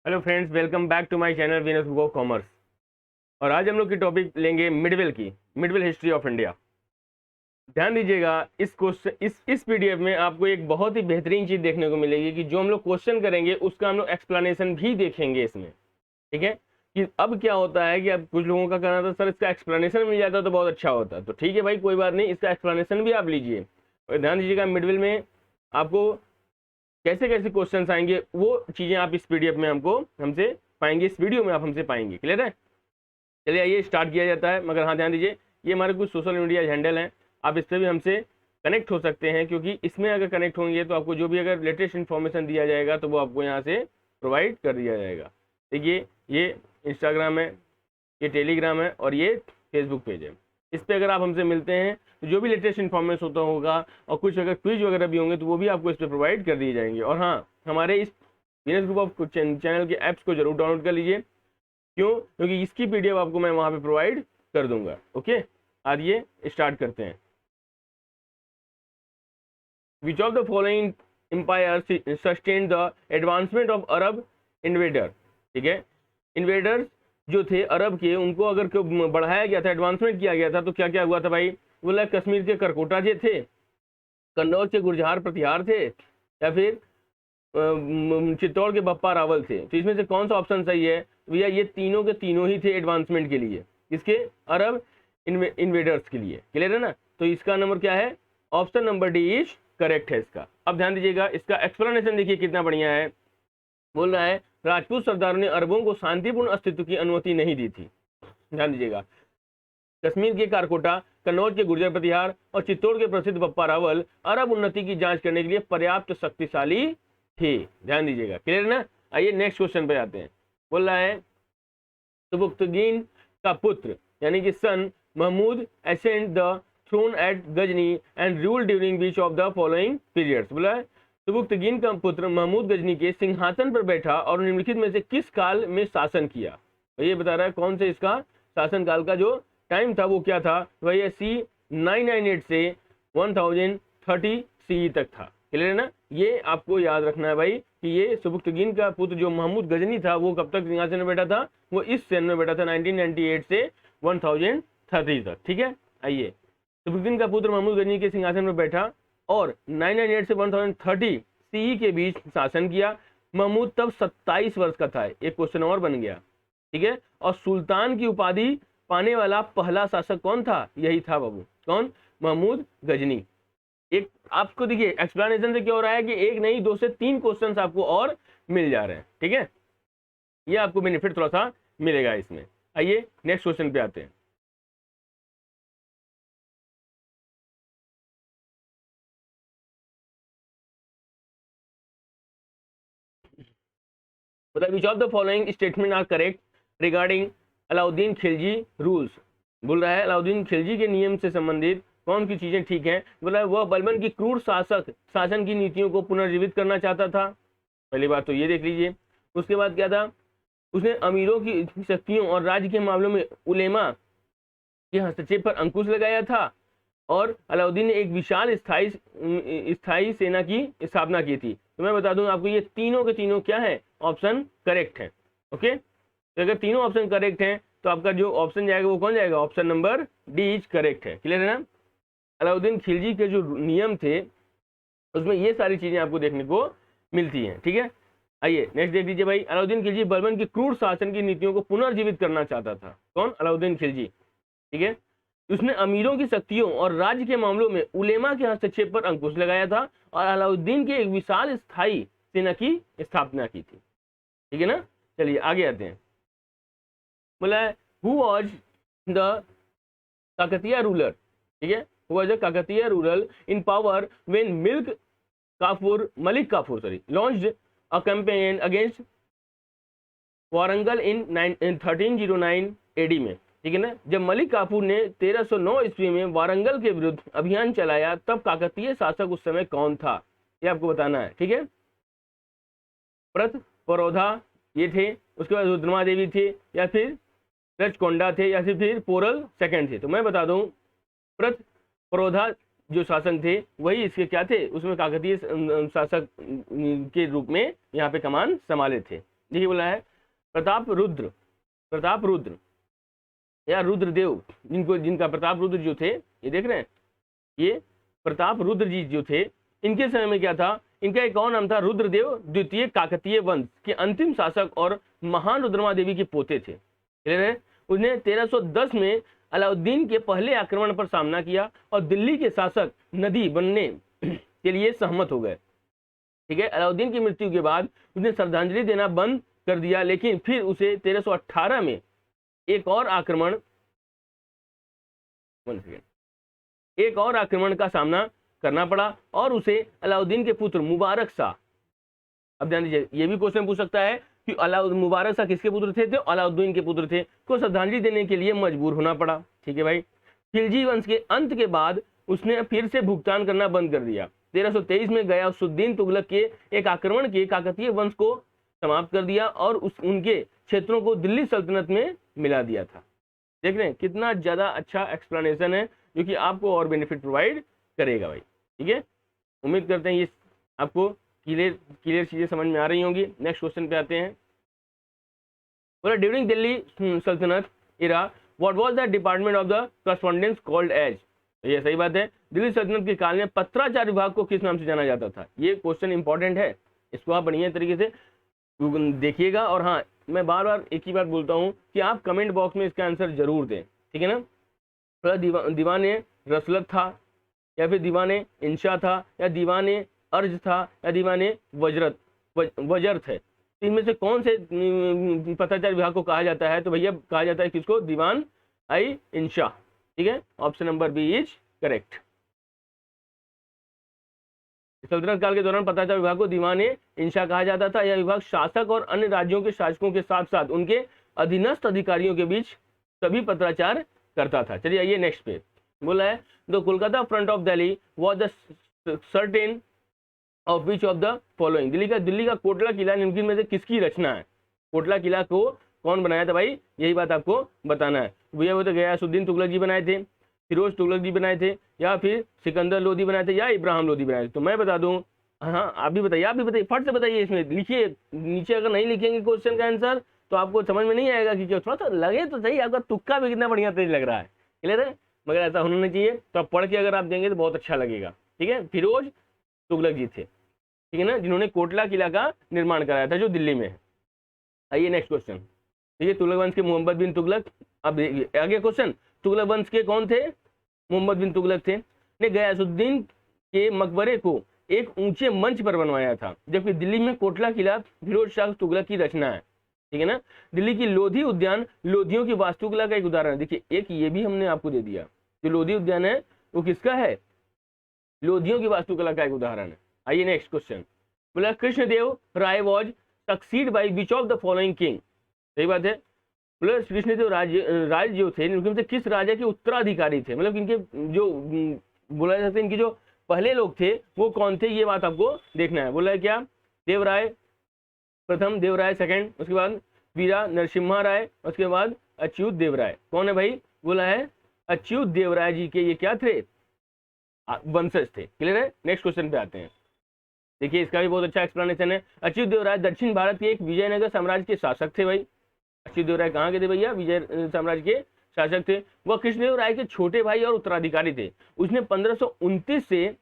Hello friends, welcome back to my channel Venus book of commerce. और आज हम लोग की टॉपिक लेंगे मिडवेल हिस्ट्री ऑफ इंडिया। ध्यान दीजिएगा, इस क्वेश्चन इस पीडीएफ में आपको एक बहुत ही बेहतरीन चीज देखने को मिलेगी कि जो हम लोग क्वेश्चन करेंगे उसका हम लोग एक्सप्लेनेशन भी देखेंगे इसमें। ठीक है कि अब क्या होता है कि अब कुछ लोगों का कहना था सर इसका एक्सप्लेनेशन मिल जाता तो बहुत अच्छा होता। तो ठीक है भाई, कोई बात नहीं, इसका एक्सप्लेनेशन भी आप लीजिए। और ध्यान दीजिएगा, मिडवेल में आपको कैसे कैसे क्वेश्चंस आएंगे वो चीजें आप इस पीडीएफ में हमसे पाएंगे, इस वीडियो में आप हमसे पाएंगे। क्लियर है? चलिए आइए स्टार्ट किया जाता है। मगर हाँ, ध्यान दीजिए, ये हमारे कुछ सोशल मीडिया हैंडल हैं, आप इस पर भी हमसे कनेक्ट हो सकते हैं, क्योंकि इसमें अगर कनेक्ट होंगे तो आपको जो भी अगर लेटेस्ट इन्फॉर्मेशन दिया जाएगा तो वो आपको यहाँ से प्रोवाइड कर दिया जाएगा। देखिए, ये इंस्टाग्राम है, ये टेलीग्राम है और ये फेसबुक पेज है। इस पर अगर आप हमसे मिलते हैं तो जो भी लेटेस्ट इन्फॉर्मेशन होता होगा और कुछ अगर क्विज वगैरह भी होंगे तो वो भी आपको इस पर प्रोवाइड कर दिए जाएंगे। और हाँ, हमारे इस वीनस ग्रुप ऑफ चैनल के ऐप्स को जरूर डाउनलोड कर लीजिए। क्यों? क्योंकि इसकी पीडीएफ आपको मैं वहां पे प्रोवाइड कर दूंगा। ओके, आइए स्टार्ट करते हैं। Which of the following empire sustain the advancement of Arab invader? ठीक है, इन्वेडर्स जो थे अरब के, उनको अगर बढ़ाया गया था, एडवांसमेंट किया गया था, तो क्या क्या हुआ था भाई? बोला कश्मीर के करकोटा जे थे, कन्नौज के गुर्जर प्रतिहार थे, या फिर चित्तौड़ के बप्पा रावल थे। तो इसमें से कौन सा ऑप्शन सही है? भैया ये तीनों के तीनों ही थे एडवांसमेंट के लिए, इसके अरब इन्वेडर्स के लिए। क्लियर है ना? तो इसका नंबर क्या है? Option number D is correct है इसका। अब ध्यान दीजिएगा, इसका एक्सप्लेनेशन देखिए कितना बढ़िया है। बोल रहा है राजपूत सरदारों ने अरबों को शांतिपूर्ण अस्तित्व की अनुमति नहीं दी थी। ध्यान दीजिएगा, कश्मीर के कारकोटा, कन्नौज के गुर्जर प्रतिहार और चित्तौड़ के प्रसिद्ध बप्पा रावल अरब उन्नति की जांच करने के लिए पर्याप्त शक्तिशाली थे। ध्यान दीजिएगा, क्लियर ना? आइए नेक्स्ट क्वेश्चन पे आते हैं। बोल रहा है सुबुक्तगीन का पुत्र यानी कि son Mahmud ascend the throne at Ghazni and rule during which of the following periods? बोला है सुबुक्तगीन का पुत्र महमूद गजनी के सिंहासन पर बैठा और निम्नलिखित में से किस काल में शासन किया? तो ये बता रहा है कौन से इसका शासन काल का जो टाइम था वो क्या था? वही सी 998 से 1030 सी तक था। क्लियर है ना? ये आपको याद रखना है भाई कि ये सुबुक्तगीन का पुत्र जो महमूद गजनी था वो कब तक सिंहासन में बैठा था? वो इस सन में बैठा था 1998 से 1030 तक। ठीक है, आइए, सुबुक्तगीन का पुत्र महमूद गजनी के सिंहासन में बैठा और 998 से 1030 सी के बीच शासन किया। महमूद तब 27 वर्ष का था। एक क्वेश्चन और बन गया। ठीक है, और सुल्तान की उपाधि पाने वाला पहला शासक कौन था? यही था बाबू, कौन? महमूद गजनी। एक आपको देखिए एक्सप्लेनेशन से क्या हो रहा है कि एक नहीं, दो से तीन क्वेश्चंस आपको और मिल जा रहे हैं। ठीक है, ये आपको बेनिफिट थोड़ा सा मिलेगा इसमें। आइए नेक्स्ट क्वेश्चन पे आते हैं। मतलब which of the following statement are correct regarding Alauddin Khilji rules? बोल रहा है अलाउद्दीन खिलजी के नियम से संबंधित कौन सी चीजें ठीक हैं? बोला वह बलबन की क्रूर शासन की नीतियों को पुनर्जीवित करना चाहता था। पहली बात तो ये देख लीजिए। उसके बाद क्या था? उसने अमीरों की शक्तियों और राज्य के मामलों में उलेमा के हस्तक्षेप पर अंकुश लगाया था। और अलाउद्दीन ने एक विशाल स्थायी सेना की स्थापना की थी। तो मैं बता दूं आपको, ये तीनों के तीनों क्या है? ऑप्शन करेक्ट है। ओके, तो अगर तीनों ऑप्शन करेक्ट हैं तो आपका जो ऑप्शन जाएगा वो कौन जाएगा? Option number D is correct है। क्लियर है ना? अलाउद्दीन खिलजी के जो नियम थे उसमें ये सारी चीजें आपको देखने को मिलती हैं। ठीक है, आइए नेक्स्ट देख लीजिए भाई। अलाउद्दीन खिलजी बलबन की क्रूर शासन की नीतियों को पुनर्जीवित करना चाहता था। कौन? अलाउद्दीन खिलजी। ठीक है, उसने अमीरों की शक्तियों और राज्य के मामलों में उलेमा के हस्तक्षेप पर अंकुश लगाया था और अलाउद्दीन के एक विशाल स्थायी सेना की स्थापना की थी। ठीक है ना? चलिए आगे आते हैं। बोला है who was the Kakatiya ruler? ठीक है, who was the Kakatiya ruler in power when Malik Kafur launched a campaign against Warangal in 1309 AD में। ठीक है ना? जब मलिक काफूर ने 1309 ईस्वी में वारंगल के विरुद्ध अभियान चलाया तब काकतीय शासक उस समय कौन था? ये आपको बताना है। ठीक है, प्रथ परोधा ये थे, उसके बाद रुद्रमा देवी थे, या फिर रचकोंडा थे, या फिर पोरल सेकंड थे। तो मैं बता दूं, प्रथ परोधा जो शासक थे वही इसके क्या थे? उसमें काकतीय शासक के रूप में यहाँ पे कमान संभाले थे। देखिए बोला है प्रताप रुद्र या रुद्रदेव, जिनका प्रताप रुद्र जो थे, ये देख रहे हैं, ये प्रताप रुद्र जी जो थे, इनके समय में क्या था, इनका एक और नाम था रुद्रदेव द्वितीय काकतीय वंश के अंतिम शासक और महान रुद्रमा देवी के पोते थे। क्लियर है। उसने 1310 में अलाउद्दीन के पहले आक्रमण पर सामना किया और दिल्ली के शासक नदी बनने के लिए सहमत हो गए। ठीक है। अलाउद्दीन की मृत्यु के बाद उसने श्रद्धांजलि देना बंद कर दिया, लेकिन फिर उसे 1318 में एक और आक्रमण का सामना करना पड़ा और उसे अलाउद्दीन के पुत्र मुबारक शाह, अब ध्यान दीजिए, ये भी क्वेश्चन पूछ सकता है कि मुबारक शाह किसके पुत्र थे, तो अलाउद्दीन के पुत्र थे, को श्रद्धांजलि देने के लिए मजबूर होना पड़ा। ठीक है भाई। खिलजी वंश के अंत के बाद उसने फिर से भुगतान करना बंद कर दिया। 1323 में गयासुद्दीन तुगलक के एक आक्रमण के काकतीय वंश को समाप्त कर दिया और उनके क्षेत्रों को दिल्ली सल्तनत में मिला दिया था। देख रहे हैं कितना ज्यादा अच्छा एक्सप्लेनेशन है, जो कि आपको और बेनिफिट प्रोवाइड करेगा भाई। ठीक है। उम्मीद करते हैं ये आपको क्लियर चीजें समझ में आ रही होंगी। नेक्स्ट क्वेश्चन पे आते हैं। बोला during Delhi sultanate era what was the department of the correspondence called as. ये सही बात है। दिल्ली सल्तनत के काल में पत्राचार विभाग को किस नाम से जाना जाता था। ये क्वेश्चन इंपॉर्टेंट है, इसको आप बढ़िया तरीके से देखिएगा। और हाँ, मैं बार बार एक ही बात बोलता हूँ कि आप कमेंट बॉक्स में इसका आंसर जरूर दें। ठीक है ना। दीवाने रसलत था, या फिर दीवाने इंशा था, या दीवाने अर्ज था, या दीवाने वजरत है। इनमें से कौन से पत्राचार विभाग को कहा जाता है, तो भैया कहा जाता है किसको, दीवान आई इंशा। ठीक है। Option number B is correct. सल्तनत काल के दौरान पत्राचार विभाग को दीवाने इंशा कहा जाता था। यह विभाग शासक और अन्य राज्यों के शासकों के साथ साथ उनके अधीनस्थ अधिकारियों के बीच सभी पत्राचार करता था। चलिए आइए नेक्स्ट पे। बोला है the Kolkata front of Delhi was the certain of which of the following. Delhi का कोटला किला निम्नलिखित में से किसकी रचना है। कोटला किला को कौन बनाया था भाई, यही बात आपको बताना है। भैया वो तो गयासुद्दीन तुगलक जी बनाए थे, फिरोज तुगलक जी बनाए थे, या फिर सिकंदर लोदी बनाए थे, या इब्राहिम लोदी बनाए थे। तो मैं बता दूं, हाँ आप भी बताइए, फट से बताइए। इसमें लिखिए, नीचे अगर नहीं लिखेंगे क्वेश्चन का आंसर तो आपको समझ में नहीं आएगा कि क्या। थोड़ा सा लगे तो सही, आपका तुक्का भी कितना बढ़िया तेज लग रहा है। क्लियर है। मगर ऐसा होना चाहिए, तो आप पढ़ के अगर आप देंगे तो बहुत अच्छा लगेगा। ठीक है। फिरोज तुगलक जी थे, ठीक है ना, जिन्होंने कोटला किला का निर्माण कराया था जो दिल्ली में है। आइए नेक्स्ट क्वेश्चन। देखिए तुगलक वंश के मोहम्मद बिन तुगलक। अब देखिए आगे क्वेश्चन, तुगलक वंश के कौन थे, मोहम्मद बिन तुगलक थे, ने गयासुद्दीन के मकबरे को एक ऊंचे मंच पर बनवाया था, जबकि दिल्ली में कोटला किला फिरोज शाह तुगलक की रचना है। ठीक है ना। दिल्ली की लोधी उद्यान लोधियों की वास्तुकला का एक उदाहरण है। देखिए एक ये भी हमने आपको दे दिया, जो लोधी उद्यान है वो किसका है, लोधियों की वास्तुकला का एक उदाहरण है। आइए नेक्स्ट क्वेश्चन। बोला Krishnadeva Raya was succeed by which of the following king. सही बात है। बोला कृष्णदेव राय जो थे इनमें से किस राजा के उत्तराधिकारी थे, मतलब इनके जो बोला जाता है इनके जो पहले लोग थे वो कौन थे, ये बात आपको देखना है। बोला क्या, देवराय प्रथम, देवराय सेकंड, उसके बाद वीरा नरसिम्हा राय, उसके बाद अच्युत देवराय। कौन है भाई, बोला है अच्युत देवराय जी के ये क्या थे, वंशज थे। क्लियर है। नेक्स्ट क्वेश्चन पे आते हैं। देखिए इसका भी बहुत अच्छा एक्सप्लेनेशन है। अच्युत देवराय दक्षिण भारत के एक विजयनगर साम्राज्य के शासक थे भाई। अच्युत देवराय कहाँ के थे भैया, विजय साम्राज्य के शासक थे। वह कृष्णदेव राय के छोटे भाई और उत्तराधिकारी थे। उसने 1529 से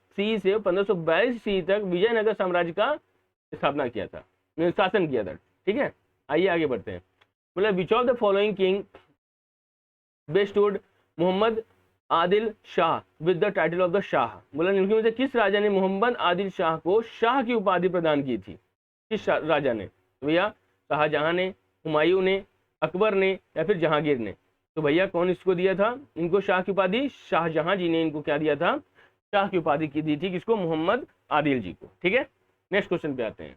1542 सी तक विजयनगर साम्राज्य का स्थापना किया था, शासन किया था। ठीक है। आइए आगे बढ़ते हैं। बोला which of the following king bestowed Mohammed Adil Shah with the title of the Shah. बोला इनमें में से किस राजा ने मोहम्मद आदिल शाह को शाह की उपाधि प्रदान की थी, किस राजा ने। तो भैया शाहजहां ने, हुमायूं ने, अकबर ने, या फिर जहांगीर ने। तो भैया कौन इसको दिया था इनको शाह की उपाधि, शाहजहां जी ने इनको क्या दिया था, शाह की उपाधि की दी थी। किसको, मोहम्मद आदिल जी को। ठीक है। नेक्स्ट क्वेश्चन पे आते हैं।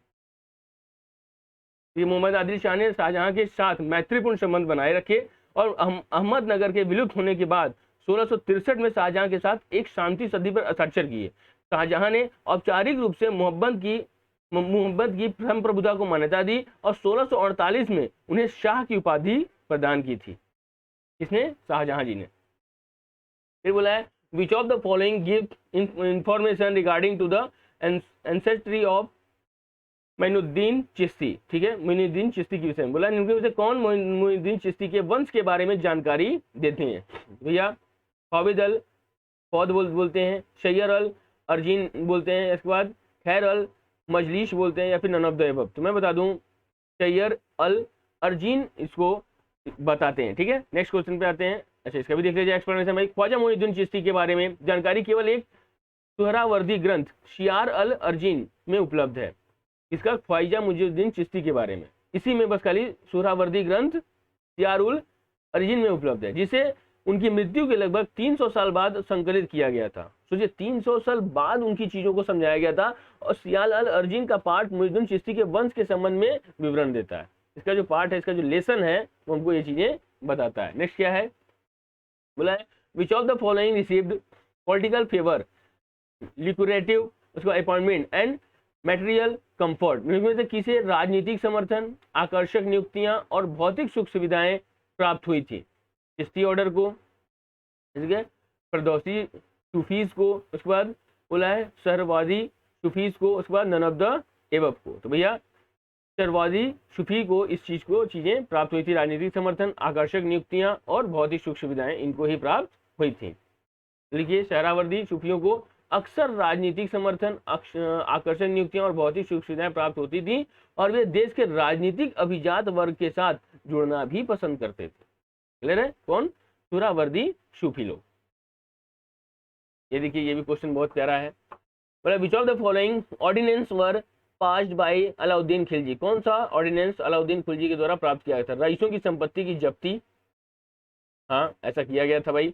ये मोहम्मद आदिल शाह ने शाहजहां के साथ मैत्रीपूर्ण संबंध बनाए रखे और अहमदनगर के विलुप्त होने के बाद 1663 में शाहजहां के साथ एक शांति संधि पर हस्ताक्षर किए। शाहजहां ने औपचारिक रूप से मोहब्बत की संप्रभुता को मान्यता दी और 1648 में उन्हें शाह की उपाधि प्रदान की थी। किसने, शाहजहां जी ने। फिर बोला है which of the following give information regarding to the ancestry of Moinuddin Chishti, ठीक है, मोइनुद्दीन चिश्ती के विषय में बोला, इनके विषय कौन मोइनुद्दीन चिश्ती के वंश के बारे में जानकारी देते हैं भैया? फाविद अल फौद बोलते हैं, शैयर अल अर्जीन बोलते हैं, इसके बाद खैर अल मजलिस बोलते हैं, या फिर नन ऑफ द एबव। तो मैं बता दूं शैयर अल अर्जीन इसको बताते हैं, ठीक है। नेक्स्ट क्वेश्चन पे आते हैं। अच्छा, इसका भी देख लीजिए एक्सप्लेनेशन भाई। ख्वाजा मोइनुद्दीन चिश्ती के बारे में जानकारी केवल एक सुहरावर्दी ग्रंथ शियार अल अर्जीन में उपलब्ध है। इसका ख्वाजा मोइनुद्दीन चिश्ती के बारे में इसी में बस खाली सुहरावर्दी ग्रंथ शियार उल अर्जीन में उपलब्ध है, जिसे उनकी मृत्यु के लगभग 300 साल बाद संकलित किया गया था। सोचिए 300 साल बाद उनकी चीजों को समझाया गया था, और सियाल अल अर्जीन का पार्ट मोइनुद्दीन चिश्ती के वंश के संबंध में विवरण देता है। इसका जो पार्ट है, इसका जो लेसन है, वो हमको ये चीजें बताता है। नेक्स्ट क्या है, बोला है which of the following received political favour, लिक्रेटिव उसका अपॉइंटमेंट एंड मटेरियल कंफर्ट, में से किसे राजनीतिक समर्थन, आकर्षक नियुक्तियां और भौतिक सुख सुविधाएं प्राप्त हुई थी? चिश्ती ऑर्डर को, ठीक है, फरदौसी सूफीज को, उसके बाद बोला है शहरवादी सूफीज को, उसके बाद नन ऑफ द एबव को। तो भैया शहरवादी सूफी को इस चीज को चीजें प्राप्त हुई थी, राजनीतिक समर्थन, आकर्षक नियुक्तियां और भौतिक सुख सुविधाएं इनको ही प्राप्त हुई थी। लिखिए शहरावर्दी सूफियों को अक्सर राजनीतिक समर्थन, आकर्षक नियुक्तियां और भौतिक सुख सुविधाएं प्राप्त होती थी, और वे देश के राजनीतिक अभिजात वर्ग के साथ जुड़ना भी पसंद करते थे। क्लियर है? कौन? सुहरावर्दी सूफी लोग। ये देखिए, ये भी क्वेश्चन बहुत प्यारा है। बोला which of the following ordinances were passed by Alauddin Khilji, कौन सा ऑर्डिनेंस अलाउद्दीन खिलजी के द्वारा प्राप्त किया गया था? रईसों की संपत्ति की जब्ती, हाँ ऐसा किया गया था भाई।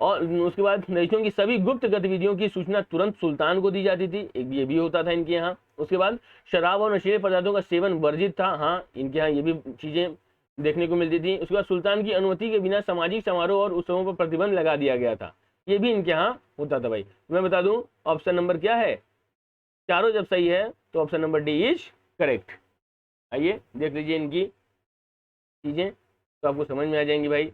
और उसके बाद रईसों की सभी गुप्त गतिविधियों की सूचना तुरंत सुल्तान को दी जाती थी, एक ये भी होता था इनके यहाँ। उसके बाद शराब और नशीले पदार्थों का सेवन वर्जित था, हाँ इनके यहाँ ये भी चीजें देखने को मिलती थी। उसके बाद सुल्तान की अनुमति के बिना सामाजिक समारोह और उत्सवों पर प्रतिबंध लगा दिया गया था, ये भी इनके यहाँ होता था भाई। मैं बता दूं ऑप्शन नंबर क्या है, चारों जब सही है तो option number D is correct. आइए देख लीजिए इनकी चीजें, तो आपको समझ में आ जाएंगी भाई।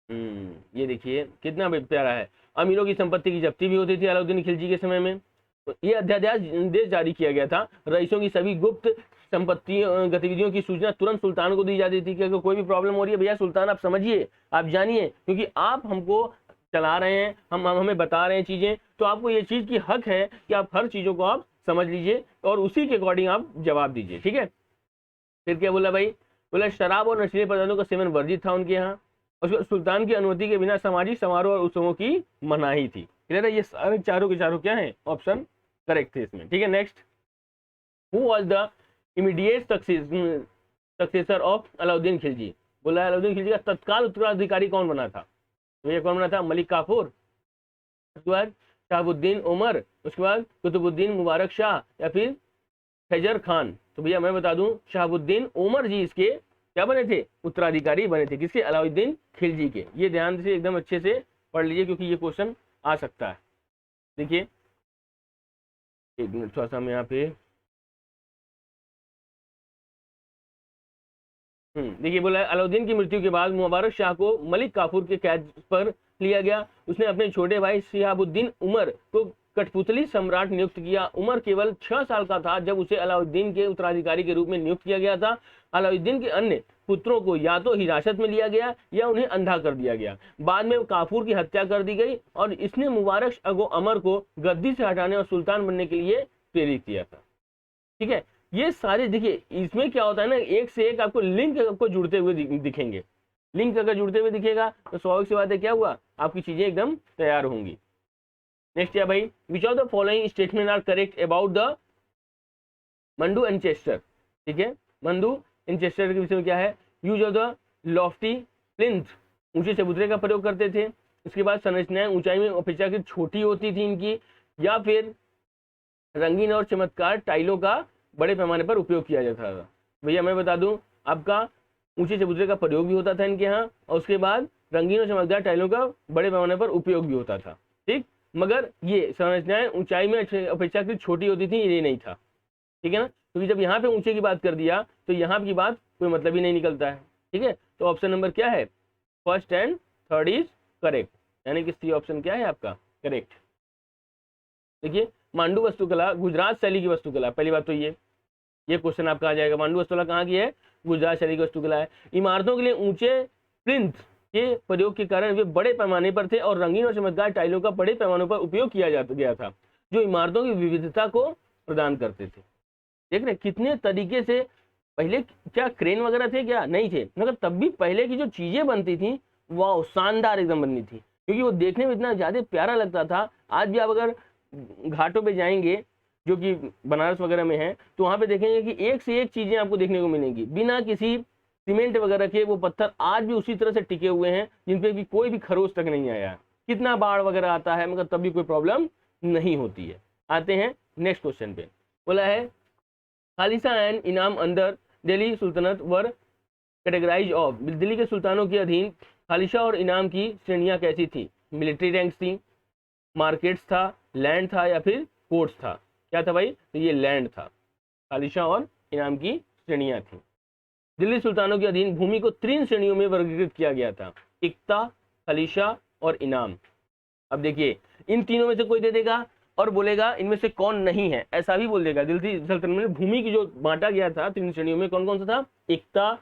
ये देखिए कितना प्यारा है। अमीरों की संपत्ति की जब्ती भी होती थी अलाउद्दीन खिलजी के समय में। तो ये अध्यादेश जारी किया गया था, रईसों की सभी गुप्त संपत्ति गतिविधियों की सूचना तुरंत सुल्तान को दी जाती थी कि अगर कोई भी प्रॉब्लम हो रही है, भैया सुल्तान आप समझिए, आप जानिए, क्योंकि आप हमको चला रहे हैं, हम हमें बता रहे हैं चीजें, तो आपको ये चीज की हक है कि आप हर चीजों को आप समझ लीजिए और उसी के अकॉर्डिंग आप जवाब दीजिए, ठीक है। फिर क्या बोला भाई, बोला शराब और नशीले पदार्थों का सेवन वर्जित था उनके यहाँ, और सुल्तान की अनुमति के बिना सामाजिक समारोह और उत्सवों की मनाही थी। क्लियर है? ये सारे चारों के चारों क्या है, ऑप्शन करेक्ट थे इसमें, ठीक है। Next, who was the immediate successor of Alauddin Khilji, बोला अलाउद्दीन खिलजी का तत्काल उत्तराधिकारी कौन बना था? तो ये कौन बना था? मलिक काफूर, उसके बाद शहाबुद्दीन उमर, उसके बाद कुतुबुद्दीन मुबारक शाह, या फिर खैजर खान। तो भैया मैं बता दूं शहाबुद्दीन उमर जी इसके क्या बने थे? उत्तराधिकारी बने थे। किसके? अलाउद्दीन खिलजी के। ये ध्यान से एकदम अच्छे से पढ़ लीजिए क्योंकि ये क्वेश्चन आ सकता है। देखिए एक मिनट थोड़ा सा मैं यहाँ पे देखिए, बोला है अलाउद्दीन की मृत्यु के बाद मुबारक शाह को मलिक काफूर के कैद पर लिया गया। उसने अपने छोटे भाई शिहाबुद्दीन उमर को कठपुतली सम्राट नियुक्त किया। उमर केवल 6 साल का था जब उसे अलाउद्दीन के उत्तराधिकारी के रूप में नियुक्त किया गया था। अलाउद्दीन के अन्य पुत्रों को या तो हिरासत में लिया गया या उन्हें अंधा कर दिया गया। बाद में काफूर की हत्या कर दी गई और इसने मुबारक अमर को गद्दी से हटाने और सुल्तान बनने के लिए प्रेरित किया था। ठीक है, ये सारे देखिए इसमें क्या होता है ना, एक से एक आपको लिंक आपको जुड़ते हुए दिखेंगे। लिंक अगर जुड़ते हुए दिखेगा तो स्वाभाविक सी बात है क्या हुआ, आपकी चीजें एकदम तैयार होंगी। नेक्स्ट क्या भाई, which of the following statement are correct about the Mandu and Chester. ठीक है, मंडू एंड चेस्टर के विषय में क्या है, use of the Lofty plinth, ऊंचे चबूतरे का प्रयोग करते थे। उसके बाद संरचनाएं ऊंचाई में अपेक्षाकृत छोटी होती थी इनकी, या फिर रंगीन और चमत्कार टाइलों का बड़े पैमाने पर उपयोग किया जाता था। भैया मैं बता दूं आपका ऊंचे चबूतरे का प्रयोग भी होता था इनके यहाँ, और उसके बाद रंगीन और चमकदार टाइलों का बड़े पैमाने पर उपयोग भी होता था। ठीक, मगर ये संरचनाएं ऊंचाई में अपेक्षाकृत छोटी होती थी, ये नहीं था। ठीक है ना, क्योंकि जब यहाँ पे ऊंचे की बात कर दिया तो यहाँ की बात कोई मतलब ही नहीं निकलता है। ठीक है, तो ऑप्शन नंबर क्या है, first and third is correct, यानी कि सी ऑप्शन क्या है आपका करेक्ट। देखिए मांडू वास्तुकला गुजरात शैली की वास्तुकला। पहली बात तो ये क्वेश्चन आपका आ जाएगा, मांडू वास्तुकला कहाँ की है? गुजरात शैली की वास्तुकला है। इमारतों के लिए ऊंचे प्लिंथ के प्रयोग के कारण वे बड़े पैमाने पर थे और रंगीन और चमकदार टाइलों का बड़े पैमाने पर उपयोग किया गया था, जो इमारतों की विविधता को प्रदान करते थे। देख रहे कितने तरीके से, पहले क्या क्रेन वगैरह थे क्या? नहीं थे, मगर तब भी पहले की जो चीजें बनती थी वाह शानदार एकदम बनती थी, क्योंकि वो देखने में इतना ज्यादा प्यारा लगता था। आज भी आप अगर घाटों पे जाएंगे जो कि बनारस वगैरह में है, तो वहां पे देखेंगे कि एक से एक चीजें आपको देखने को मिलेंगी, बिना किसी सीमेंट वगैरह के वो पत्थर आज भी उसी तरह से टिके हुए हैं, जिनपे भी कोई भी खरोच तक नहीं आया है। कितना बाढ़ वगैरह आता है मगर तब भी कोई प्रॉब्लम नहीं होती है। आते हैं नेक्स्ट क्वेश्चन पे। बोला है खालिसा एंड इनाम अंदर दिल्ली सुल्तनत वर कैटेगराइज ऑफ, दिल्ली के सुल्तानों के अधीन खालिशा और इनाम की श्रेणियां कैसी थी? मिलिट्री रैंक्स थी, मार्केट्स था, लैंड था, या फिर कोर्ट्स था? क्या था भाई? तो ये लैंड था। खालिशा और इनाम की श्रेणियां थी। दिल्ली सुल्तानों के अधीन भूमि को 3 श्रेणियों में वर्गीकृत किया गया था, इक्ता, खालिशा और इनाम। अब देखिए इन तीनों में से कोई दे देगा और बोलेगा इनमें से कौन नहीं है, ऐसा भी बोल देगा। दिल्ली सल्तनत में भूमि की जो बांटा गया था 3 श्रेणियों में, कौन कौन सा था? इक्ता,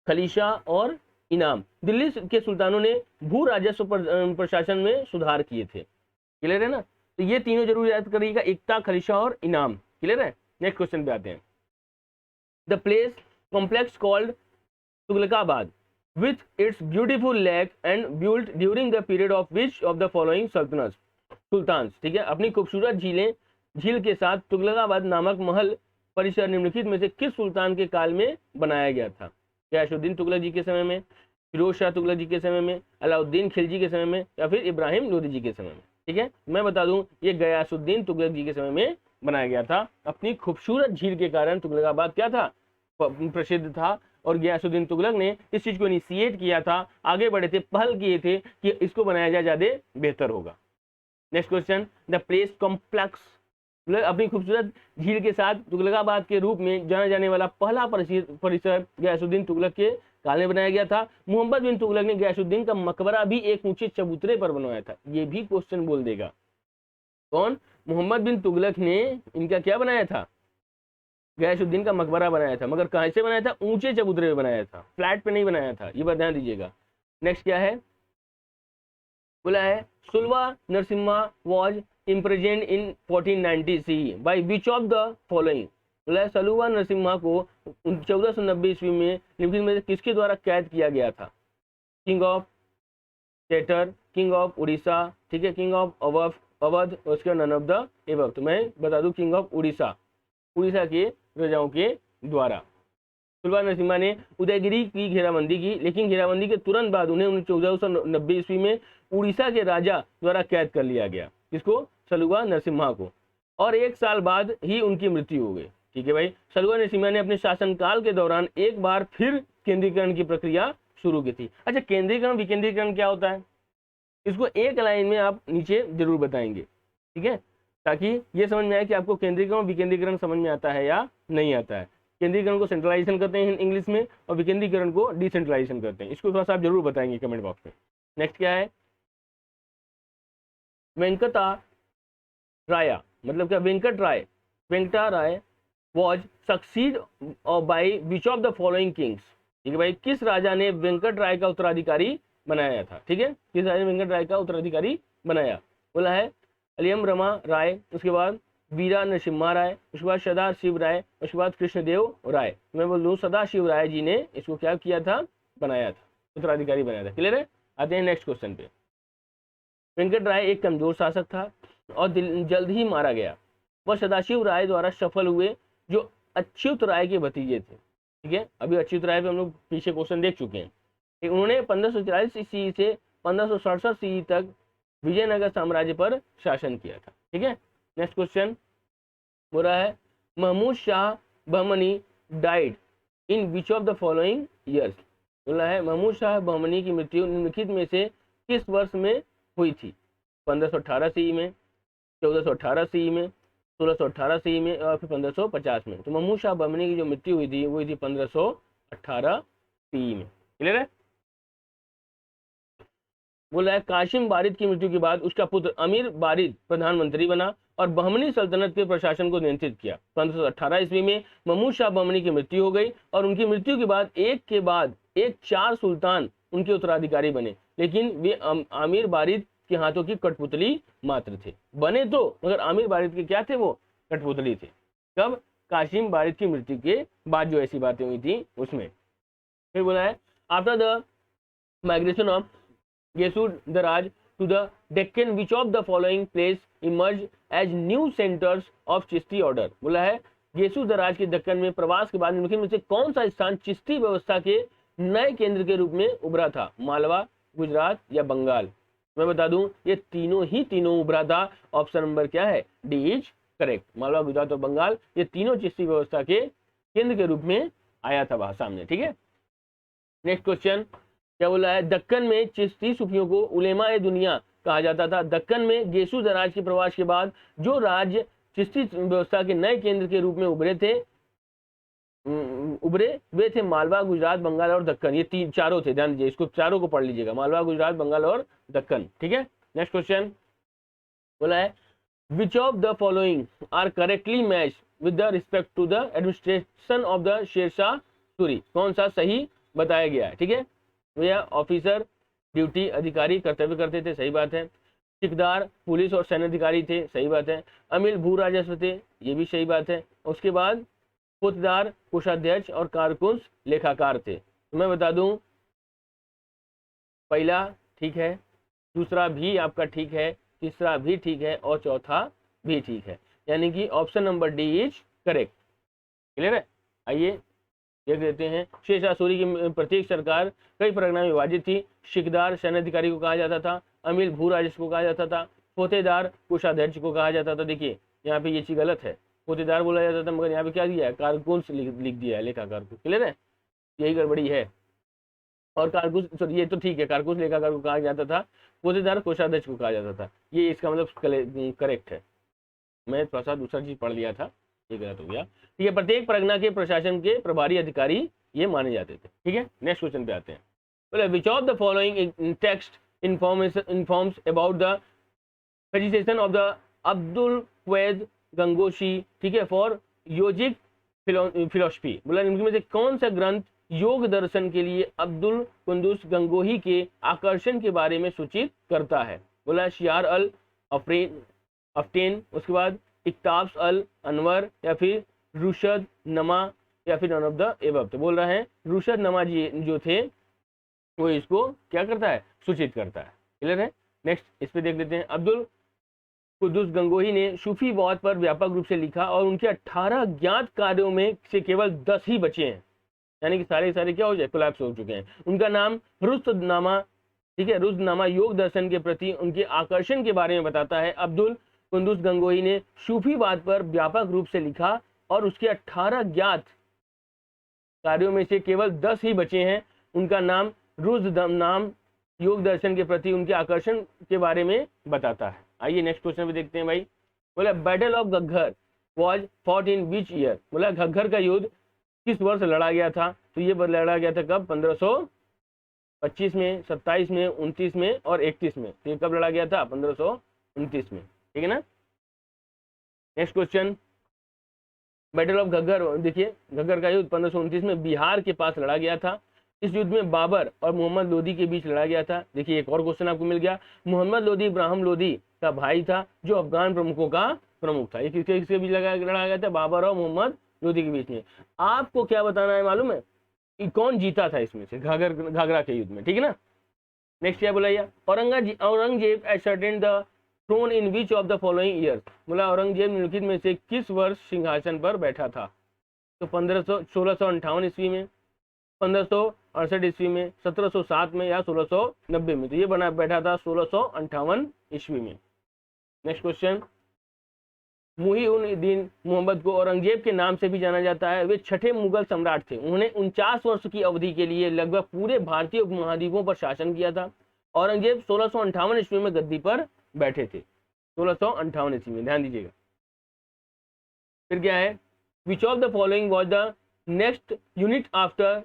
खालिशा और इनाम। दिल्ली के सुल्तानों ने भू राजस्व प्रशासन में सुधार किए थे। क्लियर है ना? तो ये तीनों जरूर याद करिएगा, इक्ता, खालिशा और इनाम। क्लियर है? नेक्स्ट क्वेश्चन पे आते हैं। The palace complex called Tughlaqabad with its beautiful lake and built during the period of which of the following sultans. ठीक है, अपनी खूबसूरत झील के साथ तुगलकाबाद नामक महल परिसर निम्नलिखित में से किस सुल्तान के काल में बनाया गया था? गयासुद्दीन तुगलक जी के समय में, फिरोज शाह तुगलक जी के समय में, अलाउद्दीन खिलजी के समय में, या फिर इब्राहिम लोदी जी के समय में? ठीक है, मैं बता दूं ये गयासुद्दीन तुगलक जी के समय में बनाया गया था। अपनी खूबसूरत झील के कारण तुगलकाबाद क्या था? प्रसिद्ध था। और गयासुद्दीन तुगलक ने इस चीज को इनिशिएट किया था, आगे बढ़े थे, पहल किए थे कि इसको बनाया जाए, ज्यादा बेहतर होगा। Next question, the palace complex, अपनी खूबसूरत झील के साथ तुगलकाबाद के रूप में जाना जाने वाला पहला परिसर गयासुद्दीन तुगलक के काल में बनाया गया था। मोहम्मद बिन तुगलक ने गयासुद्दीन का मकबरा भी एक ऊंचे चबूतरे पर बनवाया था। ये भी क्वेश्चन बोल देगा। कौन? मोहम्मद बिन तुगलक ने इनका क्या बनाया था? गयासुद्दीन का मकबरा बनाया था, मगर कहां से बनाया था? ऊंचे चबूतरे पे बनाया था, फ्लैट पे नहीं बनाया था। ये बात ध्यान दीजिएगा। नेक्स्ट क्या है? बोला है सुलवा Narasimha was imprisoned in 1490 CE by which of the following? बोला है सलुवा नरसिम्हा को 1490 ईस्वी में निम्नलिखित में से किसके द्वारा कैद किया गया था? किंग ऑफ सेटर, किंग ऑफ उड़ीसा, ठीक है, किंग ऑफ अवध, उसके नन ऑफ द एबव। तो मैं बता दूं किंग ऑफ उड़ीसा के राजाओं के द्वारा। सुलवा नरसिम्हा ने उदयगिरी की घेराबंदी की, लेकिन घेराबंदी के तुरंत बाद उन्हें 1490 ईस्वी में उड़ीसा के राजा द्वारा कैद कर लिया गया। किसको? सलुवा नरसिम्हा को। और 1 साल बाद ही उनकी मृत्यु हो गई। ठीक है भाई, सलुवा नरसिम्हा ने अपने शासनकाल के दौरान एक बार फिर केंद्रीकरण की प्रक्रिया शुरू की थी। अच्छा, केंद्रीकरण विकेंद्रीकरण क्या होता है? इसको एक लाइन में आप नीचे जरूर बताएंगे, ठीक है, ताकि ये समझ में आए कि आपको केंद्रीकरण विकेंद्रीकरण समझ में आता है या नहीं आता है। केंद्रीकरण को सेंट्रलाइजेशन करते हैं इंग्लिश में, और विकेंद्रीकरण को डिसेंट्रलाइजेशन करते हैं। इसको थोड़ा सा आप जरूर बताएंगे कमेंट बॉक्स में। नेक्स्ट क्या है? वेंकटा राया, मतलब क्या? Venkata Raya was succeed by which of the following kings? ठीक है भाई, किस राजा ने वेंकट राय का उत्तराधिकारी बनाया था? ठीक है, किस राजा ने वेंकट राय का उत्तराधिकारी बनाया? बोला है अलियम रमा राय, उसके बाद वीरा नरसिम्हा राय, उसके बाद सदा शिव राय, उसके बाद कृष्णदेव राय। मैं बोल दूं सदा शिव राय जी ने इसको क्या किया था? बनाया था, उत्तराधिकारी बनाया था। क्लियर है? आते हैं नेक्स्ट क्वेश्चन पे। वेंकट राय एक कमजोर शासक था और जल्द ही मारा गया। वह सदाशिव राय द्वारा सफल हुए, जो अच्युत राय के भतीजे थे। ठीक है, अभी अच्युत राय पे हम लोग पीछे क्वेश्चन देख चुके हैं। उन्होंने 1540 ईस्वी से 1567 ईस्वी तक विजयनगर साम्राज्य पर शासन किया था। ठीक है, नेक्स्ट क्वेश्चन हो रहा है Mahmud Shah Bahmani died in which of the following years? बोला है महमूद शाह बहमनी की मृत्यु निम्नलिखित में से किस वर्ष में हुई थी? 1518 सी में, 1418 सी में, 1618 सी में, और फिर 1550 में। तो महमूद शाह बहमनी की जो मृत्यु हुई थी वो हुई थी 1518 सी में। क्लियर है? बोल रहा है कासिम बारिद की मृत्यु के बाद उसका पुत्र अमीर बारिद प्रधानमंत्री बना और बहमनी सल्तनत के प्रशासन को नियंत्रित किया। 1518 ईस्वी में महमूद शाह बहमनी की मृत्यु हो गई और उनकी मृत्यु के बाद एक 4 सुल्तान उनके उत्तराधिकारी बने, लेकिन वे आमिर बारिद के हाथों की कठपुतली मात्र थे। बने तो, मगर आमिर बारिद के क्या थे, वो कठपुतली थे। कब? कासिम बारिद की मृत्यु के बाद जो ऐसी बातें हुई थी उसमें। फिर बोला है after the migration of Gesudaraz to the Deccan, which of the following place emerged as new centers of Chishti order? बोला है गेसुदराज के दक्कन में प्रवास के बाद निम्नलिखित में से कौन सा स्थान चिश्ती व्यवस्था के नए केंद्र के रूप में उभरा था? मालवा, गुजरात या बंगाल? मैं बता दूं ये तीनों उभरा था। ऑप्शन नंबर क्या है? D is correct. Malwa, Gujarat और बंगाल ये तीनों चिश्ती व्यवस्था के केंद्र के रूप में आया था वहां सामने। ठीक है, नेक्स्ट क्वेश्चन क्या बोला है? दक्कन में चिश्ती सूफियों को उलेमा ए दुनिया कहा जाता था। दक्कन में गेसुदराज के प्रवास के बाद जो राज्य चिश्ती व्यवस्था के नए केंद्र के रूप में उभरे वे थे मालवा, गुजरात, बंगाल और दक्कन। ये चारों थे, ध्यान दीजिए, इसको चारों को पढ़ लीजिएगा, मालवा, गुजरात, बंगाल और दक्कन। ठीक है, नेक्स्ट क्वेश्चन बोला है which of the following are correctly match with the respect to the administration of the Sher Shah Suri? कौन सा सही बताया गया है? ठीक है भैया, ऑफिसर ड्यूटी अधिकारी कर्तव्य करते थे, सही बात है। ठेकेदार पुलिस और सैन्य अधिकारी थे, सही बात है। अमीर भू राजस्व थे, ये भी सही बात है। उसके बाद पोतदार कोषाध्यक्ष और कारकुन लेखाकार थे। तो मैं बता दूं पहला ठीक है, दूसरा भी आपका ठीक है, तीसरा भी ठीक है और चौथा भी ठीक है, यानी कि option number D is correct. Clear है? आइए देख लेते हैं। शेरशाह सूरी की प्रत्येक सरकार कई परगना में विभाजित थी। ठेकेदार सैन्य अधिकारी को कहा जाता था, अमीर भू राजस्व को कहा जाता था, पोतेदार कोषाध्यक्ष को कहा जाता था। देखिए यहाँ पे ये चीज गलत है, पोतेदार बोला जाता था, मगर यहाँ पे क्या दिया है? कारकुन लिख दिया है, लेखाकार को। क्लियर है? यही गड़बड़ी है। और कारकुन, सॉरी ये तो ठीक है, कारकुन लेखाकार को कहा जाता था, पोतेदार कोषाध्यक्ष को कहा जाता था। ये इसका मतलब करेक्ट है। मैं थोड़ा सा दूसरा चीज पढ़ लिया था, ये गलत हो गया। ठीक है, प्रत्येक परगना के प्रशासन के प्रभारी अधिकारी ये माने जाते थे। ठीक है, नेक्स्ट क्वेश्चन पे आते हैं। बोले which of the following text informs about the felicitation of the Abdul Quddus Gangohi, ठीक है, फॉर योजिक फिलोसफी? बोला इनमें में से कौन सा ग्रंथ योग दर्शन के लिए अब्दुल कुंदुस गंगोही के आकर्षण के बारे में सूचित करता है? बोला शियार अल अफ्टेन, उसके बाद इक्ताब्स अल अनवर, या फिर रुशद नमा, या फिर नन ऑफ द एबव। तो बोल रहे हैं रुशद नमा जी जो थे वो इसको क्या करता है? सूचित करता है। क्लियर है? नेक्स्ट इस पे देख लेते हैं। अब्दुल कुद्दुस गंगोही ने सूफीवाद पर व्यापक रूप से लिखा और उनके 18 ज्ञात कार्यों में से केवल 10 ही बचे हैं, यानी कि सारे क्या हो जाए? कोलैप्स हो चुके हैं। उनका नाम रुस्तनामा, ठीक है, रुस्तनामा योग दर्शन के प्रति उनके आकर्षण के बारे में बताता है। अब्दुल कुंदुस गंगोही ने सूफीवाद पर व्यापक रूप से लिखा और उसके 18 ज्ञात कार्यों में से केवल 10 ही बचे हैं। उनका नाम रुस्तनाम योग दर्शन के प्रति उनके आकर्षण के बारे में बताता है। आइए नेक्स्ट क्वेश्चन भी देखते हैं भाई। बोला battle of Ghaggar was fought in which year? बोला घग्गर का युद्ध किस वर्ष लड़ा गया था? तो ये लड़ा गया था कब? 1525 में, 27 में, 29 में और 31 में। तो ये कब लड़ा गया था? 1529 में। ठीक है ना? Next question, battle of Ghaggar, देखिए घग्गर का युद्ध 1529 में बिहार के पास लड़ा गया था। इस युद्ध में बाबर और मोहम्मद लोदी के बीच लड़ा गया था। देखिए एक और क्वेश्चन आपको मिल गया। मोहम्मद लोदी इब्राहिम लोदी का भाई था जो अफगान प्रमुखों का प्रमुख था। ये किसके बीच लड़ा गया था? बाबर और मोहम्मद लोदी के बीच में। आपको क्या बताना है मालूम है? कौन जीता था इसमें से घाघरा के युद्ध में? ठीक है ना? नेक्स्ट क्या बोला? Aurangzeb ascended the throne in which of the following year? बोला औरंगजेब निम्नलिखित में से किस वर्ष सिंहासन पर बैठा था? तो 1658 ईस्वी में, 1568 ईस्वी में, 1707 में या 1690 में? तो ये बैठा था 1658 ईस्वी में। नेक्स्ट क्वेश्चन, मुहीउद्दीन मोहम्मद को औरंगजेब के नाम से भी जाना जाता है। वे छठे मुगल सम्राट थे। उन्होंने 49 वर्ष की अवधि के लिए लगभग पूरे भारतीय उपमहाद्वीपों पर शासन किया था। औरंगजेब 1658 ईस्वी में गद्दी पर बैठे थे, 1658 ईस्वी में, ध्यान दीजिएगा। फिर क्या है? Which of the following was the next unit after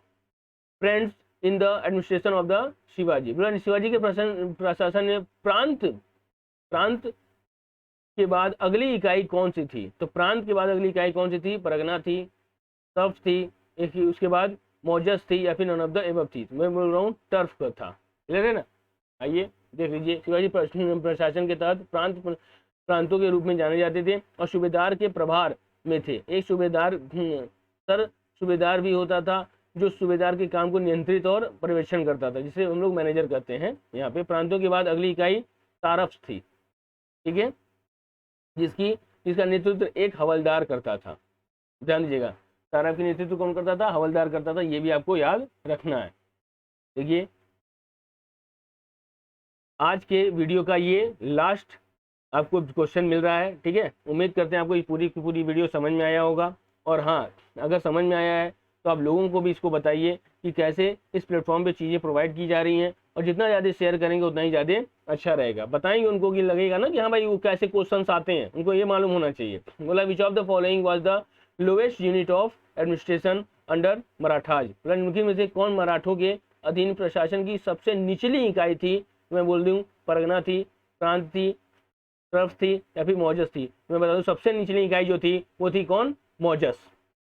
friends in the administration of the Shivaji. बोला शिवाजी के प्रशासन में प्रांत के बाद अगली इकाई कौन सी थी? तो प्रांत के बाद अगली इकाई कौन सी थी? परगना थी, टर्फ थी, एक उसके बाद मौजस थी, या फिर नन ऑफ द एबव थी? मैं बोल रहा हूँ टर्फ का था। क्लियर है ना? आइए देख लीजिए, शिवाजी प्रशासन के तहत प्रांतों के रूप में जाने जाते थे और सूबेदार के प्रभार में थे। एक सूबेदार सर सूबेदार भी होता था जो सूबेदार के काम को नियंत्रित और पर्यवेक्षण करता था, जिसे हम लोग मैनेजर कहते हैं। यहाँ पे प्रांतों के बाद अगली इकाई तारफ थी, ठीक है, जिसका नेतृत्व एक हवलदार करता था। ध्यान दीजिएगा, तारफ का नेतृत्व कौन करता था? हवलदार करता था। ये भी आपको याद रखना है। देखिए आज के वीडियो का ये लास्ट आपको क्वेश्चन मिल रहा है, ठीक है। उम्मीद करते हैं आपको ये पूरी वीडियो समझ में आया होगा। और हाँ, अगर समझ में आया है तो आप लोगों को भी इसको बताइए कि कैसे इस प्लेटफॉर्म पे चीज़ें प्रोवाइड की जा रही हैं, और जितना ज़्यादा शेयर करेंगे उतना ही ज़्यादा अच्छा रहेगा। बताएंगे उनको कि लगेगा ना कि हाँ भाई वो कैसे क्वेश्चन आते हैं, उनको ये मालूम होना चाहिए। बोला which of the following was the lowest unit of administration under Marathas? निम्नलिखित में से कौन मराठों के अधीन प्रशासन की सबसे निचली इकाई थी? मैं बोल दूँ परगना थी, प्रांत थी, टर्फ थी, या फिर मौजस थी? मैं बता दूं सबसे निचली इकाई जो थी वो थी कौन? मौजस।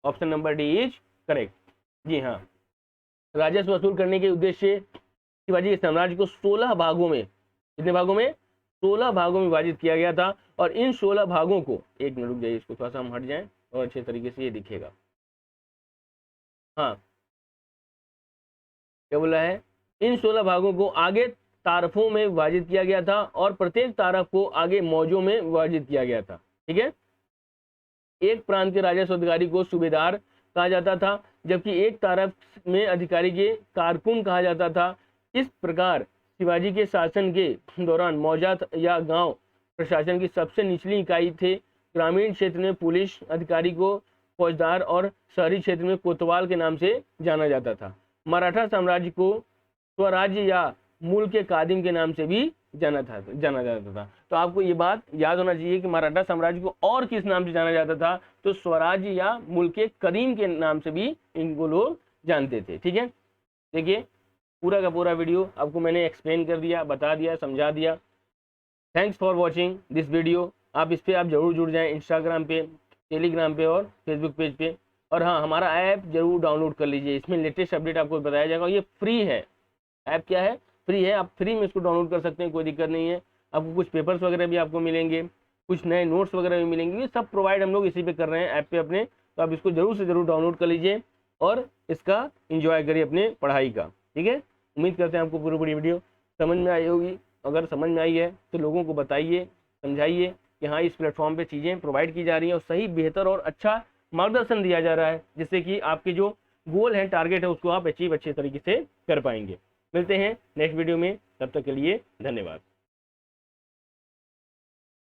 Option number D is correct. जी हाँ, राजस्व वसूल करने के उद्देश्य शिवाजी के साम्राज्य को 16 भागों में, कितने भागों में? 16 भागों में विभाजित किया गया था। और इन 16 भागों को, एक मिनट रुक जाइए, इसको थोड़ा सा हम हट जाएं और अच्छे तरीके से ये दिखेगा। हाँ, क्या बोला है? इन 16 भागों को आगे तारफों में विभाजित किया गया था और प्रत्येक तारफ को आगे मौजों में विभाजित किया गया था, ठीक है। एक प्रांत के राजस्व अधिकारी को सूबेदार कहा जाता था, जबकि एक तारफ में अधिकारी के कारकुन कहा जाता था। इस प्रकार शिवाजी के शासन के दौरान मौजा या गांव प्रशासन की सबसे निचली इकाई थे। ग्रामीण क्षेत्र में पुलिस अधिकारी को फौजदार और शहरी क्षेत्र में कोतवाल के नाम से जाना जाता था। मराठा साम्राज्य को स्वराज्य या मूल के कादिम के नाम से भी जाना जाता था। तो आपको ये बात याद होना चाहिए कि मराठा साम्राज्य को और किस नाम से जाना जाता था? तो स्वराज्य या मूल के कदीम के नाम से भी इनको लोग जानते थे, ठीक है। देखिए पूरा का पूरा वीडियो आपको मैंने एक्सप्लेन कर दिया, बता दिया, समझा दिया। Thanks for watching this video. आप इस पर आप जरूर जुड़ जाएं, इंस्टाग्राम पे, टेलीग्राम पे और फेसबुक पेज पे। और हाँ, हमारा ऐप जरूर डाउनलोड कर लीजिए, इसमें लेटेस्ट अपडेट आपको बताया जाएगा। ये फ्री है, ऐप क्या है? फ्री है। आप फ्री में इसको डाउनलोड कर सकते हैं, कोई दिक्कत नहीं है। आपको कुछ पेपर्स वगैरह भी आपको मिलेंगे, कुछ नए नोट्स वगैरह भी मिलेंगे, ये सब प्रोवाइड हम लोग इसी पे कर रहे हैं ऐप पे अपने। तो आप इसको जरूर से जरूर डाउनलोड कर लीजिए और इसका एंजॉय करिए अपने पढ़ाई का, ठीक है। उम्मीद करते हैं आपको पूरी वीडियो समझ में आई होगी। अगर समझ में आई है तो लोगों को बताइए, समझाइए कि हाँ इस प्लेटफॉर्म पर चीज़ें प्रोवाइड की जा रही हैं और सही, बेहतर और अच्छा मार्गदर्शन दिया जा रहा है, जिससे कि आपके जो गोल है, टारगेट है, उसको आप अचीव अच्छे तरीके से कर पाएंगे। मिलते हैं नेक्स्ट वीडियो में, तब तक के लिए धन्यवाद।